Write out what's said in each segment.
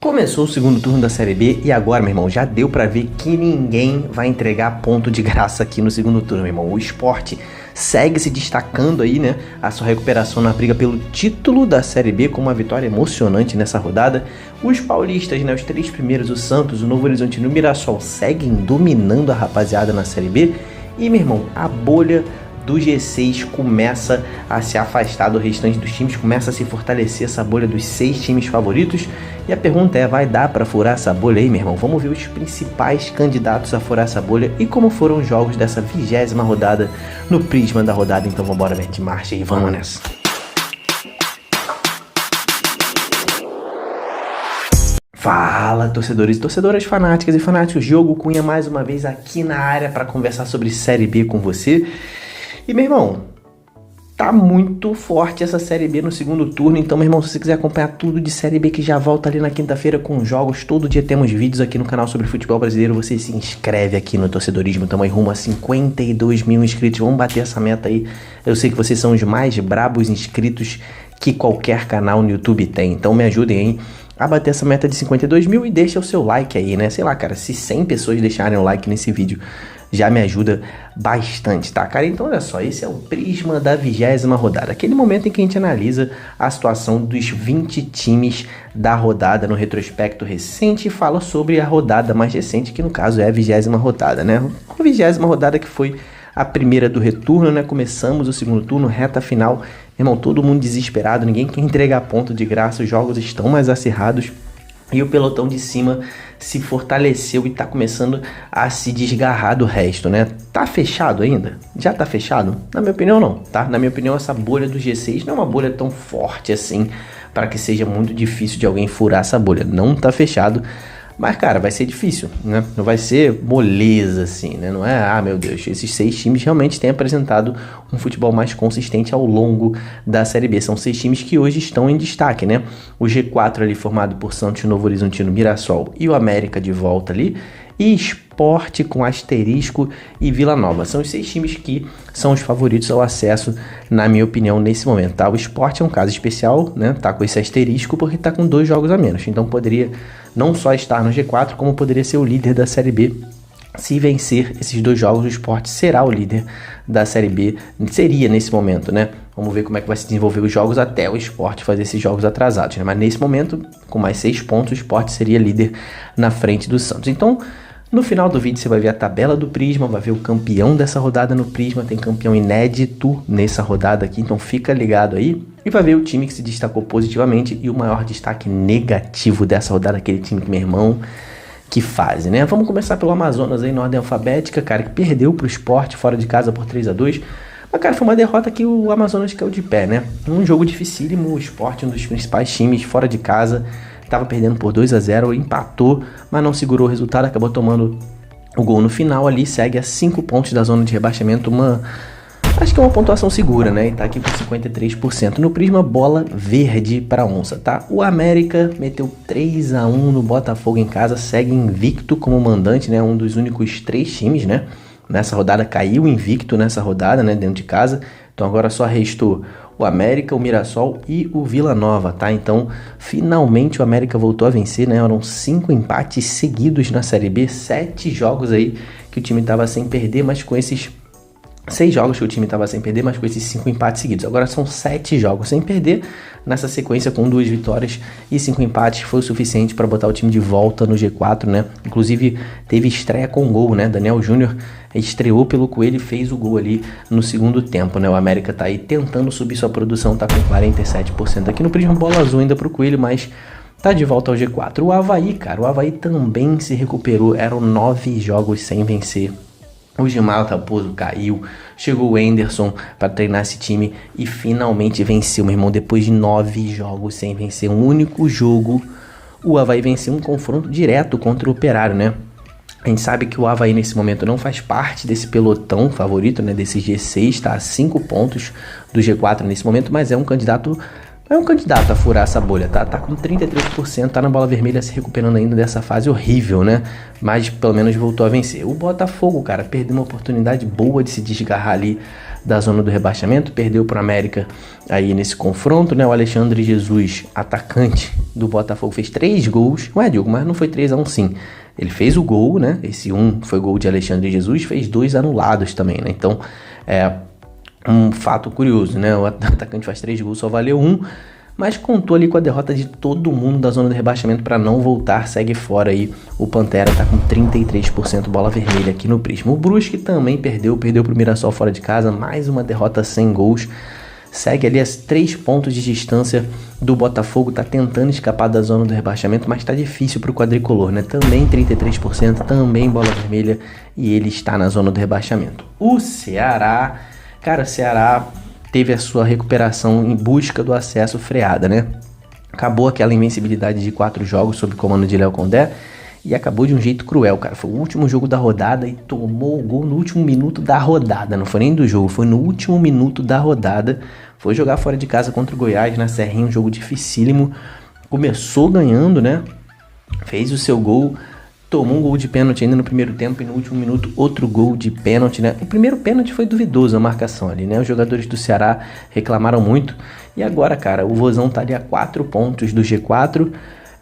Começou o segundo turno da Série B e agora, meu irmão, já deu pra ver que ninguém vai entregar ponto de graça aqui no segundo turno, meu irmão. O Sport segue se destacando aí, né? A sua recuperação na briga pelo título da Série B com uma vitória emocionante nessa rodada. Os paulistas, né? Os três primeiros, o Santos, o Novo Horizontino e o Mirassol seguem dominando a rapaziada na Série B. E, meu irmão, a bolha do G6 começa a se afastar do restante dos times, começa a se fortalecer essa bolha dos 6 times favoritos. E a pergunta é, vai dar para furar essa bolha aí, meu irmão? Vamos ver os principais candidatos a furar essa bolha e como foram os jogos dessa 20ª rodada no prisma da rodada. Então vamos embora, mete marcha e vamos nessa. Fala, torcedores e torcedoras fanáticas e fanáticos, Diogo Cunha mais uma vez aqui na área para conversar sobre Série B com você. E, meu irmão, tá muito forte essa Série B no segundo turno, então, meu irmão, se você quiser acompanhar tudo de Série B que já volta ali na quinta-feira com jogos, todo dia temos vídeos aqui no canal sobre futebol brasileiro, você se inscreve aqui no Torcedorismo, tamo aí rumo a 52 mil inscritos, vamos bater essa meta aí, eu sei que vocês são os mais brabos inscritos que qualquer canal no YouTube tem, então me ajudem aí a bater essa meta de 52 mil e deixa o seu like aí, né, sei lá, cara, se 100 pessoas deixarem o like nesse vídeo, já me ajuda bastante, tá, cara? Então, olha só, esse é o prisma da 20ª rodada, aquele momento em que a gente analisa a situação dos 20 times da rodada no retrospecto recente e fala sobre a rodada mais recente, que no caso é a 20ª rodada, né? A 20ª rodada que foi a primeira do retorno, né? Começamos o segundo turno, reta final, irmão, todo mundo desesperado, ninguém quer entregar ponto de graça, os jogos estão mais acirrados. E o pelotão de cima se fortaleceu e tá começando a se desgarrar do resto, né? Tá fechado ainda? Já tá fechado? Na minha opinião, não, tá? Na minha opinião, essa bolha do G6 não é uma bolha tão forte assim para que seja muito difícil de alguém furar essa bolha. Não tá fechado, mas, cara, vai ser difícil, né? Não vai ser moleza, assim, né? Não é, meu Deus, esses 6 times realmente têm apresentado um futebol mais consistente ao longo da Série B. São 6 times que hoje estão em destaque, né? O G4 ali formado por Santos, Novo Horizontino, Mirassol e o América de volta ali. E Sport com Asterisco e Vila Nova. São os 6 times que são os favoritos ao acesso, na minha opinião, nesse momento, tá? O Sport é um caso especial, né? Tá com esse asterisco porque tá com 2 jogos a menos. Então poderia não só estar no G4, como poderia ser o líder da Série B. Se vencer esses 2 jogos, o Sport será o líder da Série B. Seria nesse momento, né? Vamos ver como é que vai se desenvolver os jogos até o Sport fazer esses jogos atrasados, né? Mas nesse momento, com mais 6 pontos, o Sport seria líder na frente do Santos. Então, no final do vídeo você vai ver a tabela do Prisma, vai ver o campeão dessa rodada no Prisma, tem campeão inédito nessa rodada aqui, então fica ligado aí. E vai ver o time que se destacou positivamente e o maior destaque negativo dessa rodada, aquele time que, meu irmão, que fase, né? Vamos começar pelo Amazonas aí na ordem alfabética, cara, que perdeu pro Sport fora de casa por 3-2. Mas, cara, foi uma derrota que o Amazonas caiu de pé, né? Um jogo dificílimo, o Sport, um dos principais times fora de casa, estava perdendo por 2-0, empatou, mas não segurou o resultado, acabou tomando o gol no final ali, segue a 5 pontos da zona de rebaixamento, acho que é uma pontuação segura, né, e tá aqui com 53%. No Prisma, bola verde para onça, tá? O América meteu 3-1 no Botafogo em casa, segue invicto como mandante, né, um dos únicos 3 times, né, nessa rodada, caiu invicto nessa rodada, né, dentro de casa, então agora só restou o América, o Mirassol e o Vila Nova, tá? Então, finalmente o América voltou a vencer, né? Eram 5 empates seguidos na Série B, 7 jogos aí que o time estava sem perder, mas com esses 6 jogos que o time estava sem perder, mas com esses 5 empates seguidos. Agora são 7 jogos sem perder, nessa sequência com 2 vitórias e 5 empates, foi o suficiente para botar o time de volta no G4, né? Inclusive, teve estreia com gol, né? Daniel Júnior estreou pelo Coelho e fez o gol ali no segundo tempo, né? O América tá aí tentando subir sua produção, tá com 47% aqui no Prisma, bola azul ainda pro Coelho, mas tá de volta ao G4. O Avaí, cara, o Avaí também se recuperou, eram 9 jogos sem vencer. O Gilmar Raposo caiu, chegou o Anderson para treinar esse time e finalmente venceu, meu irmão, depois de 9 jogos sem vencer um único jogo. O Avaí venceu um confronto direto contra o Operário, né? A gente sabe que o Avaí nesse momento não faz parte desse pelotão favorito, né, desse G6, tá a 5 pontos do G4 nesse momento, mas é um candidato a furar essa bolha, tá? Tá com 33%, tá na bola vermelha se recuperando ainda dessa fase horrível, né? Mas pelo menos voltou a vencer. O Botafogo, cara, perdeu uma oportunidade boa de se desgarrar ali da zona do rebaixamento, perdeu para o América aí nesse confronto, né? O Alexandre Jesus, atacante do Botafogo, fez 3 gols. Ué, Diogo, mas não foi 3-1 sim. Ele fez o gol, né? Esse 1 foi gol de Alexandre Jesus, fez 2 anulados também, né? Então, é um fato curioso, né? O atacante faz 3 gols, só valeu 1, mas contou ali com a derrota de todo mundo da zona do rebaixamento para não voltar, segue fora aí. O Pantera tá com 33% bola vermelha aqui no Prisma. O Brusque também perdeu pro Mirassol fora de casa, mais uma derrota sem gols. Segue ali a 3 pontos de distância do Botafogo, tá tentando escapar da zona do rebaixamento, mas tá difícil pro quadricolor, né? Também 33%, também bola vermelha, e ele está na zona do rebaixamento. O Ceará, cara, o Ceará teve a sua recuperação em busca do acesso freada, né? Acabou aquela invencibilidade de 4 jogos sob o comando de Léo Condé e acabou de um jeito cruel, cara. Foi o último jogo da rodada e tomou o gol no último minuto da rodada. Não foi nem do jogo, foi no último minuto da rodada. Foi jogar fora de casa contra o Goiás na Serrinha, um jogo dificílimo. Começou ganhando, né? Fez o seu gol, tomou um gol de pênalti ainda no primeiro tempo e no último minuto outro gol de pênalti, né? O primeiro pênalti foi duvidoso a marcação ali, né? Os jogadores do Ceará reclamaram muito. E agora, cara, o Vozão tá ali a 4 pontos do G4.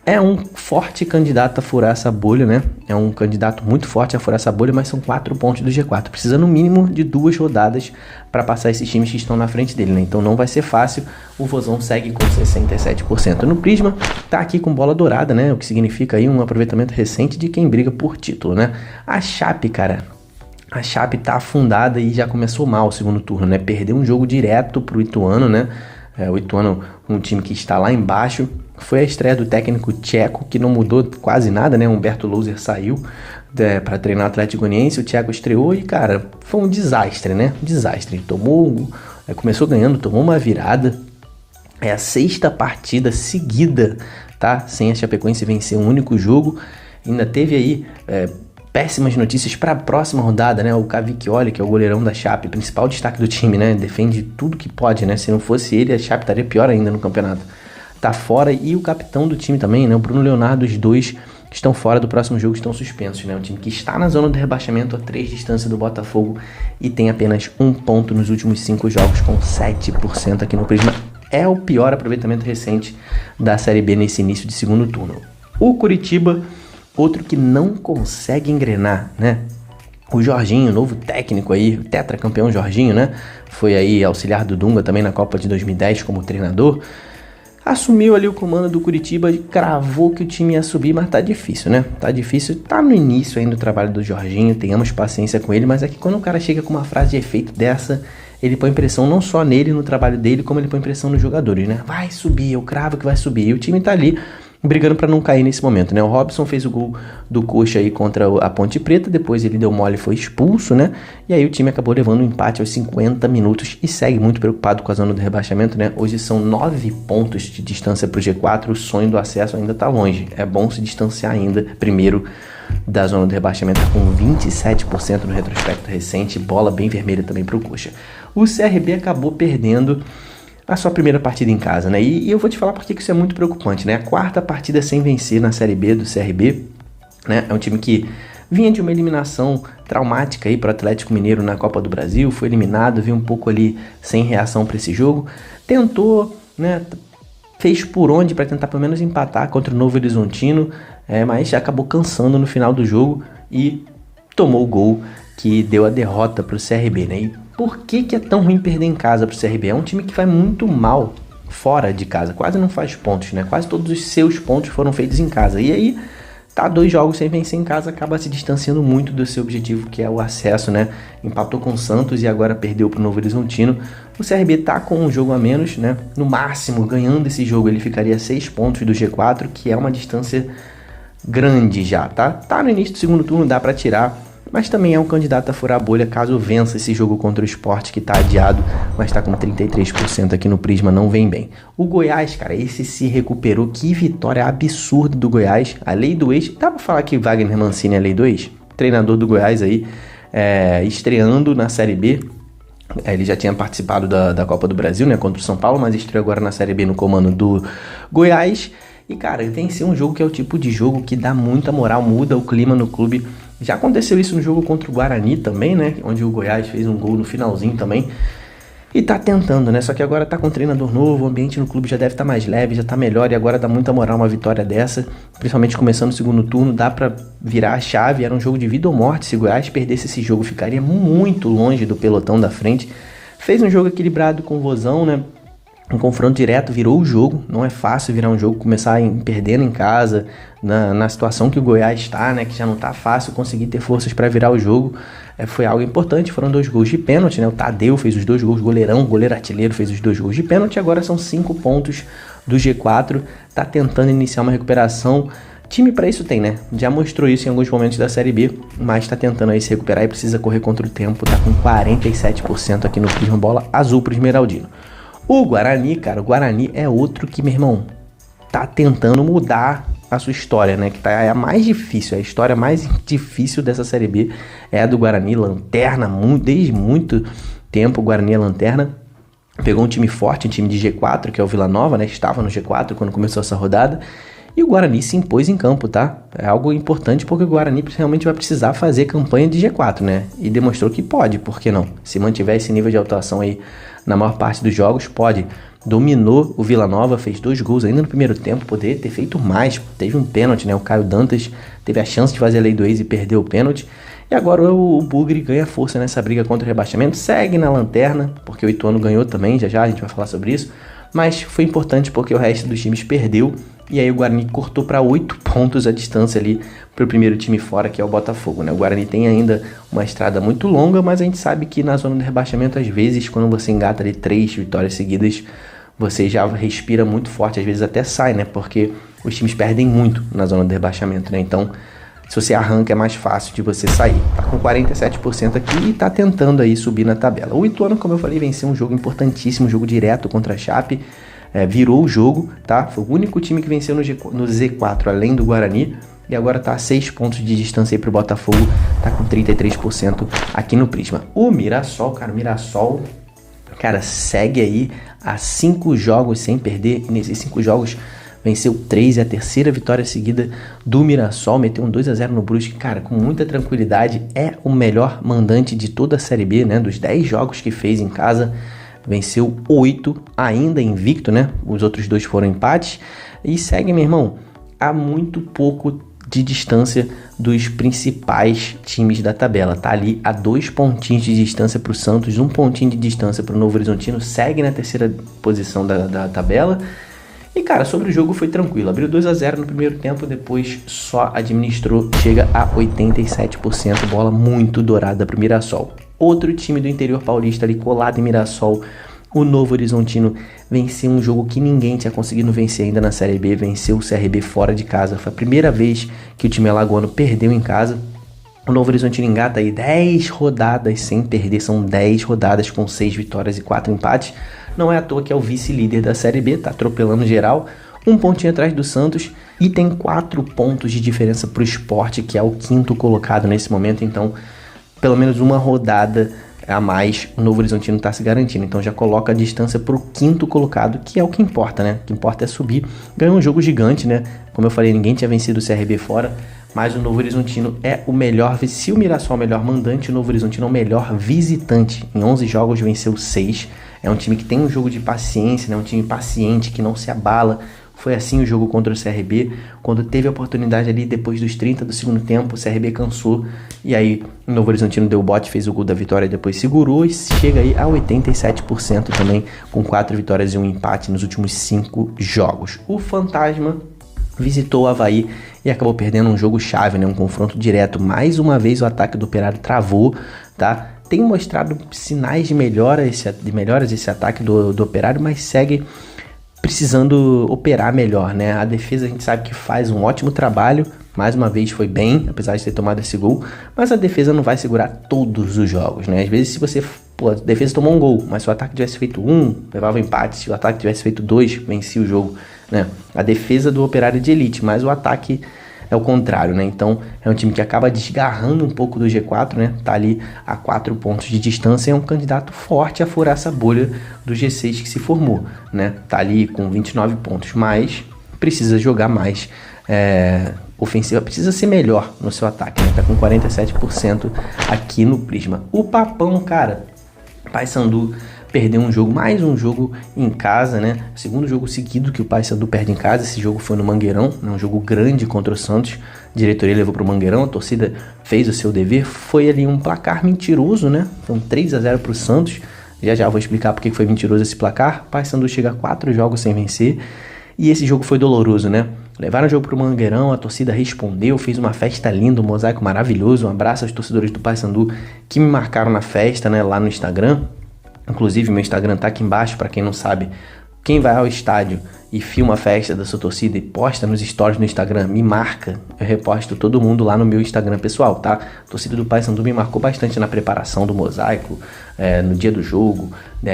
É um forte candidato a furar essa bolha, né? É um candidato muito forte a furar essa bolha, mas são 4 pontos do G4. Precisa no mínimo de 2 rodadas para passar esses times que estão na frente dele, né? Então não vai ser fácil. O Vozão segue com 67%. No Prisma, tá aqui com bola dourada, né? O que significa aí um aproveitamento recente de quem briga por título, né? A Chape, cara, a Chape tá afundada e já começou mal o segundo turno, né? Perdeu um jogo direto pro Ituano, né? O Ituano, um time que está lá embaixo. Foi a estreia do técnico tcheco, que não mudou quase nada, né? Humberto Louser saiu para treinar o Atlético Goianiense, o tcheco estreou e, cara, foi um desastre, né? Um desastre. Começou ganhando, tomou uma virada. É a 6ª partida seguida, tá? Sem a Chapecoense vencer um único jogo. Ainda teve aí péssimas notícias para a próxima rodada, né? O Cavicchioli, que é o goleirão da Chape, principal destaque do time, né? Defende tudo que pode, né? Se não fosse ele, a Chape estaria pior ainda no campeonato. Tá fora, e o capitão do time também, né? O Bruno Leonardo, os dois que estão fora do próximo jogo, estão suspensos, né? Um time que está na zona do rebaixamento a 3 distância do Botafogo e tem apenas 1 ponto nos últimos 5 jogos, com 7% aqui no Prisma. É o pior aproveitamento recente da Série B nesse início de segundo turno. O Curitiba, outro que não consegue engrenar, né? O Jorginho, novo técnico aí, o tetracampeão Jorginho, né? Foi aí auxiliar do Dunga também na Copa de 2010 como treinador. Assumiu ali o comando do Curitiba e cravou que o time ia subir, mas tá difícil, né? Tá difícil, tá no início ainda do trabalho do Jorginho, tenhamos paciência com ele, mas é que quando o cara chega com uma frase de efeito dessa, ele põe pressão não só nele, no trabalho dele, como ele põe pressão nos jogadores, né? Vai subir, eu cravo que vai subir, e o time tá ali brigando para não cair nesse momento, né? O Robson fez o gol do Coxa aí contra a Ponte Preta, depois ele deu mole e foi expulso, né? E aí o time acabou levando um empate aos 50 minutos e segue muito preocupado com a zona do rebaixamento, né? Hoje são 9 pontos de distância pro G4, o sonho do acesso ainda tá longe. É bom se distanciar ainda primeiro da zona do rebaixamento, com 27% no retrospecto recente, bola bem vermelha também pro Coxa. O CRB acabou perdendo a sua primeira partida em casa, né? E eu vou te falar porque isso é muito preocupante, né? A 4ª partida sem vencer na Série B do CRB, né? É um time que vinha de uma eliminação traumática aí para o Atlético Mineiro na Copa do Brasil, foi eliminado, veio um pouco ali sem reação para esse jogo, tentou, né? Fez por onde para tentar pelo menos empatar contra o Novo Horizontino, mas acabou cansando no final do jogo e tomou o gol que deu a derrota para o CRB, né? E por que é tão ruim perder em casa para o CRB? É um time que vai muito mal fora de casa, quase não faz pontos, né? Quase todos os seus pontos foram feitos em casa. E aí, tá 2 jogos sem vencer em casa, acaba se distanciando muito do seu objetivo, que é o acesso, né? Empatou com o Santos e agora perdeu para o Novo Horizontino. O CRB tá com um jogo a menos, né? No máximo, ganhando esse jogo, ele ficaria 6 pontos do G4, que é uma distância grande já, tá? Tá no início do segundo turno, dá para tirar, mas também é um candidato a furar a bolha caso vença esse jogo contra o Sport, que tá adiado, mas tá com 33% aqui no Prisma, não vem bem. O Goiás, cara, esse se recuperou, que vitória absurda do Goiás, a lei do ex. Dá pra falar que Wagner Mancini é a lei do ex? Treinador do Goiás aí, estreando na Série B. Ele já tinha participado da Copa do Brasil, né, contra o São Paulo, mas estreou agora na Série B no comando do Goiás. E, cara, tem que ser um jogo que é o tipo de jogo que dá muita moral, muda o clima no clube Já aconteceu isso no jogo contra o Guarani também, né? Onde o Goiás fez um gol no finalzinho também. E tá tentando, né? Só que agora tá com um treinador novo, o ambiente no clube já deve estar mais leve, já tá melhor, e agora dá muita moral uma vitória dessa, principalmente começando o segundo turno, dá pra virar a chave. Era um jogo de vida ou morte. Se o Goiás perdesse esse jogo, ficaria muito longe do pelotão da frente. Fez um jogo equilibrado com o Vozão, né? Um confronto direto, virou o jogo. Não é fácil virar um jogo, começar perdendo em casa, na situação que o Goiás está, né? Que já não tá fácil conseguir ter forças para virar o jogo. Foi algo importante, foram 2 gols de pênalti, né? O Tadeu fez os 2 gols, goleirão, goleiro artilheiro fez os 2 gols de pênalti. Agora são 5 pontos do G4, tá tentando iniciar uma recuperação. Time para isso tem, né? Já mostrou isso em alguns momentos da Série B, mas tá tentando aí se recuperar e precisa correr contra o tempo. Tá com 47% aqui no Prisma, bola azul pro Esmeraldino. O Guarani, cara, o Guarani é outro que, meu irmão, tá tentando mudar a sua história, né? Que é a mais difícil, a história mais difícil dessa Série B é a do Guarani, lanterna, desde muito tempo o Guarani é lanterna. Pegou um time forte, um time de G4, que é o Vila Nova, né? Estava no G4 quando começou essa rodada. E o Guarani se impôs em campo, tá? É algo importante porque o Guarani realmente vai precisar fazer campanha de G4, né? E demonstrou que pode, por que não? Se mantiver esse nível de atuação aí na maior parte dos jogos, pode. Dominou o Vila Nova, fez 2 gols ainda no primeiro tempo, poderia ter feito mais. Teve um pênalti, né? O Caio Dantas teve a chance de fazer a lei do ex e perdeu o pênalti. E agora o Bugre ganha força nessa briga contra o rebaixamento, segue na lanterna, porque o Ituano ganhou também, já a gente vai falar sobre isso. Mas foi importante porque o resto dos times perdeu. E aí o Guarani cortou para 8 pontos a distância ali para o primeiro time fora, que é o Botafogo, né? O Guarani tem ainda uma estrada muito longa, mas a gente sabe que na zona do rebaixamento, às vezes, quando você engata ali 3 vitórias seguidas, você já respira muito forte, às vezes até sai, né? Porque os times perdem muito na zona do rebaixamento, né? Então, se você arranca, é mais fácil de você sair. Tá com 47% aqui e tá tentando aí subir na tabela. O Ituano, como eu falei, venceu um jogo importantíssimo, um jogo direto contra a Chape. Virou o jogo, tá? Foi o único time que venceu no Z4, além do Guarani. E agora tá a 6 pontos de distância aí pro Botafogo. Tá com 33% aqui no Prisma. O Mirassol, cara, segue aí a 5 jogos sem perder. E nesses 5 jogos venceu 3, é a terceira vitória seguida do Mirassol, meteu um 2-0 no Brusque, cara, com muita tranquilidade, é o melhor mandante de toda a Série B, né, dos 10 jogos que fez em casa, venceu 8, ainda invicto, né, os outros 2 foram empates, e segue, meu irmão, a muito pouco de distância dos principais times da tabela, tá ali a 2 pontinhos de distância para o Santos, 1 pontinho de distância para o Novo Horizontino, segue na terceira posição da tabela. E cara, sobre o jogo foi tranquilo, abriu 2-0 no primeiro tempo, depois só administrou, chega a 87%, bola muito dourada pro Mirassol. Outro time do interior paulista ali colado em Mirassol, o Novo Horizontino, venceu um jogo que ninguém tinha conseguido vencer ainda na Série B, venceu o CRB fora de casa, foi a primeira vez que o time alagoano perdeu em casa. O Novo Horizontino engata aí 10 rodadas sem perder, são 10 rodadas com 6 vitórias e 4 empates. Não é à toa que é o vice-líder da Série B, tá atropelando geral, 1 pontinho atrás do Santos e tem 4 pontos de diferença pro Sport, que é o 5º colocado nesse momento, então pelo menos uma rodada a mais o Novo Horizontino tá se garantindo, então já coloca a distância pro 5º colocado, que é o que importa, né? O que importa é subir. Ganhou um jogo gigante, né? Como eu falei, ninguém tinha vencido o CRB fora, mas o Novo Horizontino é o melhor, se o Mirassol é o melhor mandante, o Novo Horizontino é o melhor visitante, em 11 jogos venceu 6, é um time que tem um jogo de paciência, né? Um time paciente, que não se abala. Foi assim o jogo contra o CRB, quando teve a oportunidade ali, depois dos 30 do segundo tempo, o CRB cansou, e aí o Novo Horizontino deu o bote, fez o gol da vitória, depois segurou e chega aí a 87% também, com 4 vitórias e 1 empate nos últimos 5 jogos. O Fantasma visitou o Avaí e acabou perdendo um jogo chave, né? Um confronto direto. Mais uma vez o ataque do Operário travou, tá? Tem mostrado sinais de melhoras esse ataque do Operário, mas segue precisando operar melhor, né? A defesa a gente sabe que faz um ótimo trabalho, mais uma vez foi bem, apesar de ter tomado esse gol, mas a defesa não vai segurar todos os jogos, né? Às vezes se você, a defesa tomou um gol, mas se o ataque tivesse feito 1, levava empate, se o ataque tivesse feito 2, vencia o jogo, né? A defesa do Operário é de elite, mas o ataque é o contrário, né? Então é um time que acaba desgarrando um pouco do G4, né? Tá ali a 4 pontos de distância, é um candidato forte a furar essa bolha do G6 que se formou, né? Tá ali com 29 pontos, mas precisa jogar mais ofensiva precisa ser melhor no seu ataque, né? Tá com 47% aqui no Prisma. O Papão, cara, Paysandu perdeu um jogo, mais um jogo em casa, né? Segundo jogo seguido que o Paysandu perde em casa. Esse jogo foi no Mangueirão, né? Um jogo grande contra o Santos. A diretoria levou pro Mangueirão, a torcida fez o seu dever. Foi ali um placar mentiroso, né? Foi um 3-0 pro Santos. Já vou explicar porque foi mentiroso esse placar. O Paysandu chega a 4 jogos sem vencer. E esse jogo foi doloroso, né? Levaram o jogo pro Mangueirão, a torcida respondeu, fez uma festa linda, um mosaico maravilhoso. Um abraço aos torcedores do Paysandu que me marcaram na festa, né? Lá no Instagram. Inclusive, meu Instagram tá aqui embaixo, para quem não sabe. Quem vai ao estádio e filma a festa da sua torcida e posta nos stories no Instagram, me marca. Eu reposto todo mundo lá no meu Instagram pessoal, tá? A torcida do Paysandu me marcou bastante na preparação do mosaico, no dia do jogo,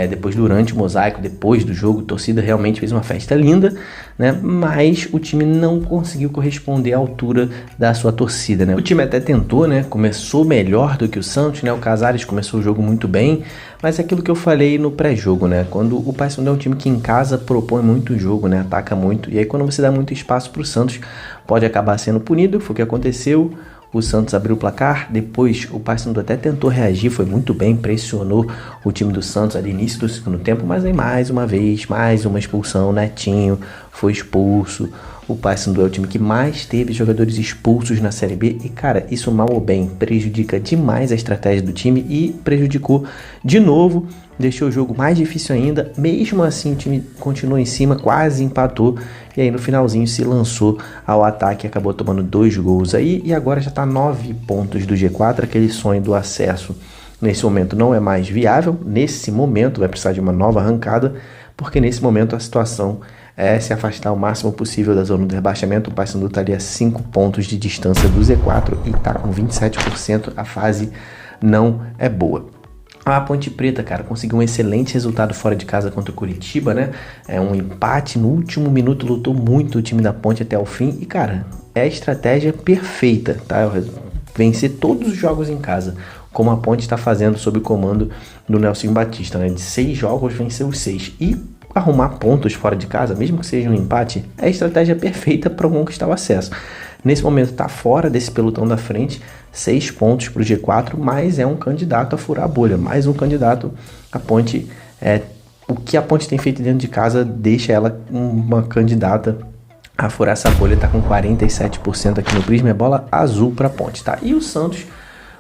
depois durante o mosaico, depois do jogo. A torcida realmente fez uma festa linda, né? Mas o time não conseguiu corresponder à altura da sua torcida, né? O time até tentou, né? Começou melhor do que o Santos, né? O Casares começou o jogo muito bem, mas é aquilo que eu falei no pré-jogo, né? Quando o Paysandu é um time que em casa propõe muito jogo, né? Ataca muito, e aí quando você dá muito espaço para o Santos, pode acabar sendo punido. Foi o que aconteceu. O Santos abriu o placar, depois o Paysandu até tentou reagir, foi muito bem, pressionou o time do Santos ali no início do segundo tempo, mas aí mais uma vez, mais uma expulsão, Netinho foi expulso. O Paysandu é o time que mais teve jogadores expulsos na Série B e, cara, isso mal ou bem prejudica demais a estratégia do time e prejudicou de novo, deixou o jogo mais difícil ainda. Mesmo assim o time continuou em cima, quase empatou e aí no finalzinho se lançou ao ataque e acabou tomando 2 gols aí e agora já está 9 pontos do G4, aquele sonho do acesso nesse momento não é mais viável. Nesse momento vai precisar de uma nova arrancada, porque nesse momento a situação é se afastar o máximo possível da zona do rebaixamento. O Paysandu está ali a 5 pontos de distância do Z4 e está com 27%, a fase não é boa. A Ponte Preta, cara, conseguiu um excelente resultado fora de casa contra o Curitiba, né? É um empate no último minuto, lutou muito o time da Ponte até o fim e, cara, é a estratégia perfeita, tá? Vencer todos os jogos em casa, como a Ponte está fazendo sob o comando do Nelson Batista, né? De 6 jogos, venceu os 6 e arrumar pontos fora de casa, mesmo que seja um empate, é a estratégia perfeita para conquistar o acesso. Nesse momento está fora desse pelotão da frente, 6 pontos para o G4, mas é um candidato a furar a bolha, mais um candidato. A Ponte, o que a Ponte tem feito dentro de casa deixa ela uma candidata a furar essa bolha. Está com 47% aqui no Prisma, é bola azul para a Ponte, tá? E o Santos,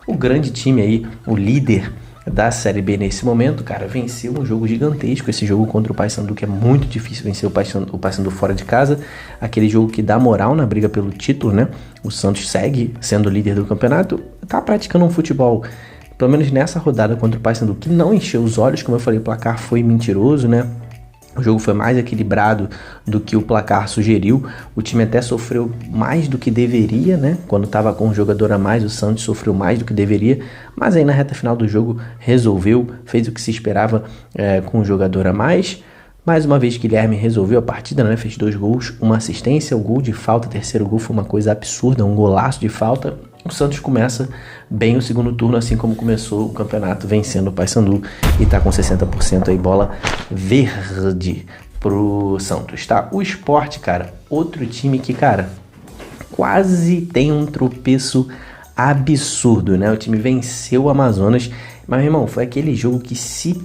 o grande time aí, o líder da Série B nesse momento, cara, venceu um jogo gigantesco, esse jogo contra o Paysandu, que é muito difícil vencer o Paysandu fora de casa, aquele jogo que dá moral na briga pelo título, né? O Santos segue sendo líder do campeonato, tá praticando um futebol, pelo menos nessa rodada contra o Paysandu, que não encheu os olhos, como eu falei, o placar foi mentiroso, né? O jogo foi mais equilibrado do que o placar sugeriu. O time até sofreu mais do que deveria, né? Quando estava com um jogador a mais, o Santos sofreu mais do que deveria. Mas aí na reta final do jogo resolveu, fez o que se esperava com um jogador a mais. Mais uma vez, Guilherme resolveu a partida, né? Fez 2 gols, uma assistência, o gol de falta. O terceiro gol foi uma coisa absurda, um golaço de falta. O Santos começa bem o segundo turno, assim como começou o campeonato, vencendo o Paysandu e tá com 60% aí, bola verde pro Santos, tá? O Sport, cara, outro time que, cara, quase tem um tropeço absurdo, né? O time venceu o Amazonas, mas, meu irmão, foi aquele jogo que se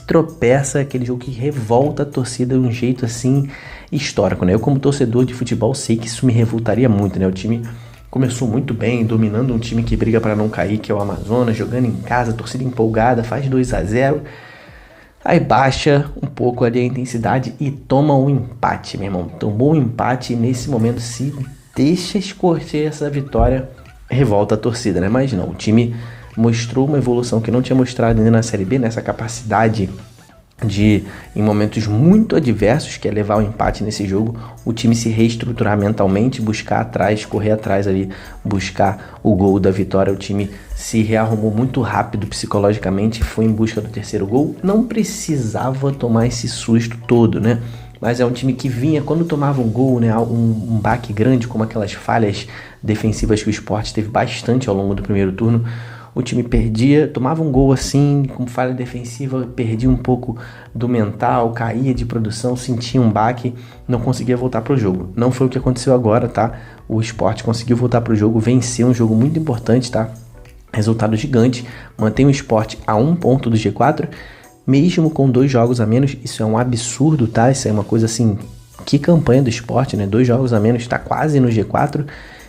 tropeça, aquele jogo que revolta a torcida de um jeito, assim, histórico, né? Eu, como torcedor de futebol, sei que isso me revoltaria muito, né? O time começou muito bem, dominando um time que briga para não cair, que é o Amazonas, jogando em casa, torcida empolgada, faz 2-0. Aí baixa um pouco ali a intensidade e toma um empate, meu irmão. Tomou um empate e nesse momento, se deixa escorrer essa vitória, revolta a torcida, né? Mas não, o time mostrou uma evolução que não tinha mostrado ainda na Série B, nessa capacidade de, em momentos muito adversos, que é levar o empate nesse jogo, o time se reestruturar mentalmente, buscar atrás, correr atrás ali, buscar o gol da vitória. O time se rearrumou muito rápido psicologicamente, foi em busca do terceiro gol, não precisava tomar esse susto todo, né? Mas é um time que vinha, quando tomava um gol, né, um baque grande, como aquelas falhas defensivas que o Sport teve bastante ao longo do primeiro turno, o time perdia, tomava um gol assim, com falha defensiva, perdia um pouco do mental, caía de produção, sentia um baque, não conseguia voltar pro jogo. Não foi o que aconteceu agora, tá? O Sport conseguiu voltar pro jogo, venceu um jogo muito importante, tá? Resultado gigante, mantém o Sport a 1 ponto do G4, mesmo com 2 jogos a menos. Isso é um absurdo, tá? Isso é uma coisa assim, que campanha do Sport, né? 2 jogos a menos, tá quase no G4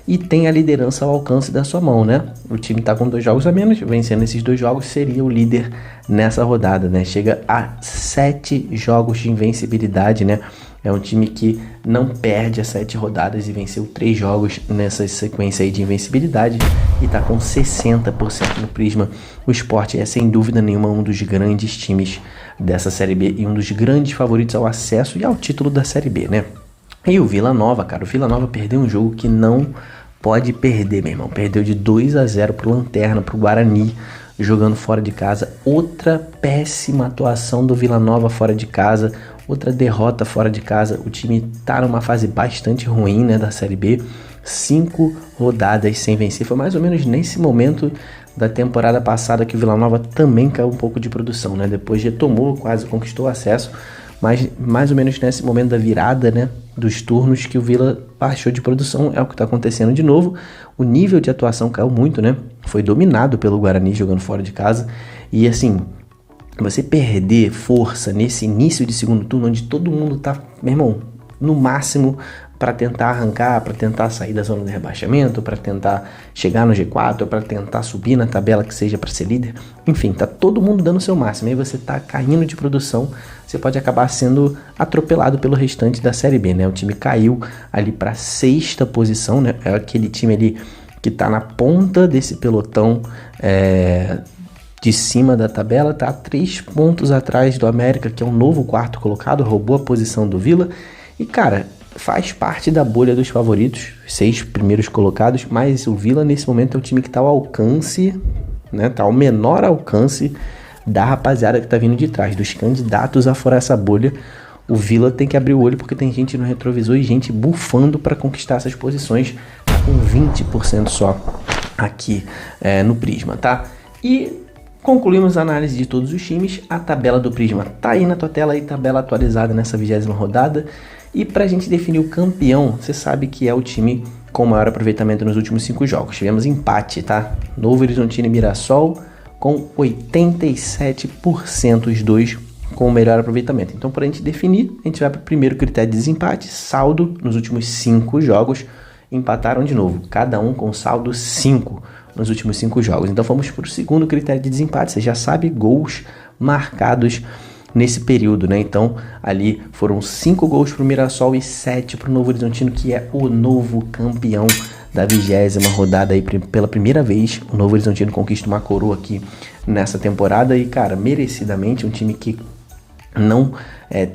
e tem a liderança ao alcance da sua mão, né? O time tá com 2 jogos a menos, vencendo esses 2 jogos seria o líder nessa rodada, né? Chega a 7 jogos de invencibilidade, né? É um time que não perde as 7 rodadas e venceu 3 jogos nessa sequência aí de invencibilidade e tá com 60% no Prisma. O Sport é sem dúvida nenhuma um dos grandes times dessa Série B e um dos grandes favoritos ao acesso e ao título da Série B, né? E o Vila Nova, cara, o Vila Nova perdeu um jogo que não pode perder, meu irmão. Perdeu de 2-0 pro Lanterna, pro Guarani, jogando fora de casa. Outra péssima atuação do Vila Nova fora de casa, outra derrota fora de casa. O time tá numa fase bastante ruim, né, da Série B. 5 rodadas sem vencer. Foi mais ou menos nesse momento da temporada passada que o Vila Nova também caiu um pouco de produção, né? Depois retomou, quase conquistou o acesso, mas mais ou menos nesse momento da virada, né, dos turnos, que o Vila baixou de produção. É o que está acontecendo de novo. O nível de atuação caiu muito, né? Foi dominado pelo Guarani jogando fora de casa. E assim, você perder força nesse início de segundo turno, onde todo mundo tá, meu irmão, no máximo para tentar arrancar, para tentar sair da zona de rebaixamento, para tentar chegar no G4, para tentar subir na tabela que seja para ser líder. Enfim, tá todo mundo dando o seu máximo. Aí você tá caindo de produção, você pode acabar sendo atropelado pelo restante da Série B, né? O time caiu ali para 6ª posição, né? É aquele time ali que tá na ponta desse pelotão de cima da tabela, tá 3 pontos atrás do América, que é um novo 4º colocado, roubou a posição do Vila. E cara, faz parte da bolha dos favoritos, 6 primeiros colocados, mas o Vila nesse momento é o time que tá ao alcance, né? Tá ao menor alcance da rapaziada que tá vindo de trás, dos candidatos a furar essa bolha. O Vila tem que abrir o olho porque tem gente no retrovisor e gente bufando para conquistar essas posições, tá com 20% só aqui no Prisma, tá? E concluímos a análise de todos os times. A tabela do Prisma tá aí na tua tela, aí, tabela atualizada nessa 20ª rodada. E pra gente definir o campeão, você sabe que é o time com maior aproveitamento nos últimos 5 jogos. Tivemos empate, tá? Novo Horizontino e Mirassol com 87%, os dois com o melhor aproveitamento. Então, pra gente definir, a gente vai pro primeiro critério de desempate, saldo nos últimos 5 jogos. Empataram de novo, cada um com saldo 5 nos últimos 5 jogos. Então vamos para o segundo critério de desempate. Você já sabe, gols marcados nesse período, né? Então ali foram 5 gols para o Mirassol e 7 para o Novo Horizontino, que é o novo campeão da 20ª rodada. Aí, pela primeira vez o Novo Horizontino conquista uma coroa aqui nessa temporada e, cara, merecidamente, um time que não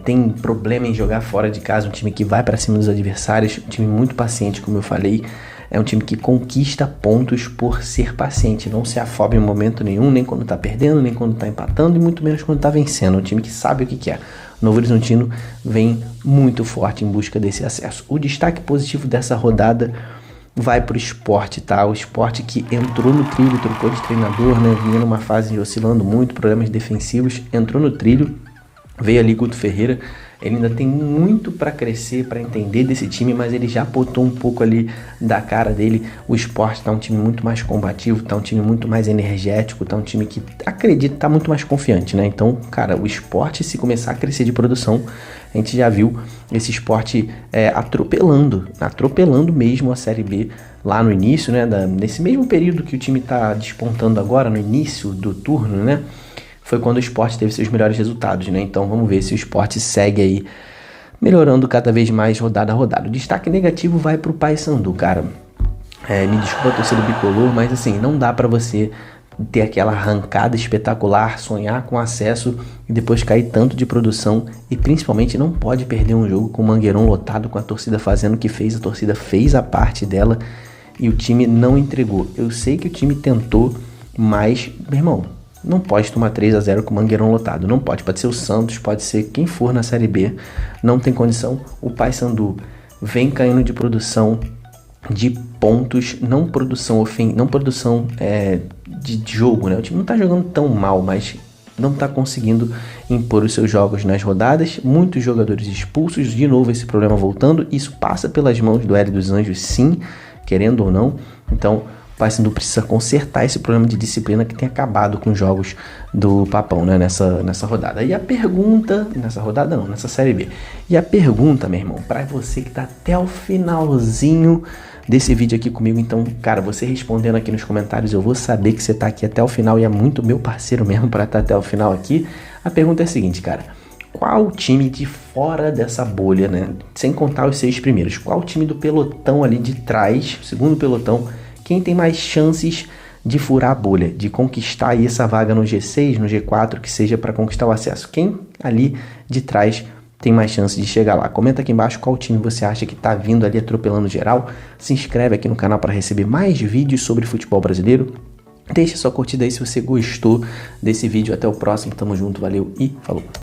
tem problema em jogar fora de casa, um time que vai para cima dos adversários, um time muito paciente, como eu falei. É um time que conquista pontos por ser paciente, não se afoba em momento nenhum, nem quando tá perdendo, nem quando tá empatando e muito menos quando tá vencendo. É um time que sabe o que quer. O Novo Horizontino vem muito forte em busca desse acesso. O destaque positivo dessa rodada vai pro Sport, tá? O Sport que entrou no trilho, trocou de treinador, né? Vinha numa fase oscilando muito, problemas defensivos, entrou no trilho, veio ali Guto Ferreira. Ele ainda tem muito para crescer, para entender desse time, mas ele já botou um pouco ali da cara dele. O Sport tá um time muito mais combativo, tá um time muito mais energético, tá um time que acredita, tá muito mais confiante, né? Então, cara, o Sport, se começar a crescer de produção, a gente já viu esse Sport atropelando mesmo a Série B lá no início, né? Nesse mesmo período que o time tá despontando agora, no início do turno, né? Foi quando o Sport teve seus melhores resultados, né? Então vamos ver se o Sport segue aí melhorando cada vez mais rodada a rodada. O destaque negativo vai pro Paysandu, cara. Me desculpa a torcida bicolor, mas assim, não dá pra você ter aquela arrancada espetacular, sonhar com acesso e depois cair tanto de produção, e principalmente não pode perder um jogo com o Mangueirão lotado, com a torcida fazendo o que fez. A torcida fez a parte dela e o time não entregou. Eu sei que o time tentou, mas, meu irmão, não pode tomar 3-0 com o Mangueirão lotado. Não pode. Pode ser o Santos, pode ser quem for na Série B. Não tem condição. O Paysandu vem caindo de produção de pontos, não produção de jogo, né? O time não tá jogando tão mal, mas não tá conseguindo impor os seus jogos nas rodadas. Muitos jogadores expulsos, de novo esse problema voltando. Isso passa pelas mãos do Hélio dos Anjos, sim, querendo ou não. Então o Paysandu precisa consertar esse problema de disciplina que tem acabado com os jogos do Papão, né, nessa rodada. E a pergunta, nessa rodada não, nessa Série B. E a pergunta, meu irmão, para você que tá até o finalzinho desse vídeo aqui comigo, então, cara, você respondendo aqui nos comentários, eu vou saber que você tá aqui até o final e é muito meu parceiro mesmo para estar até o final aqui. A pergunta é a seguinte, cara: qual time de fora dessa bolha, né, sem contar os 6 primeiros, qual time do pelotão ali de trás, segundo pelotão, quem tem mais chances de furar a bolha, de conquistar aí essa vaga no G6, no G4, que seja para conquistar o acesso? Quem ali de trás tem mais chance de chegar lá? Comenta aqui embaixo qual time você acha que tá vindo ali atropelando geral. Se inscreve aqui no canal para receber mais vídeos sobre futebol brasileiro. Deixa sua curtida aí se você gostou desse vídeo. Até o próximo, tamo junto, valeu e falou!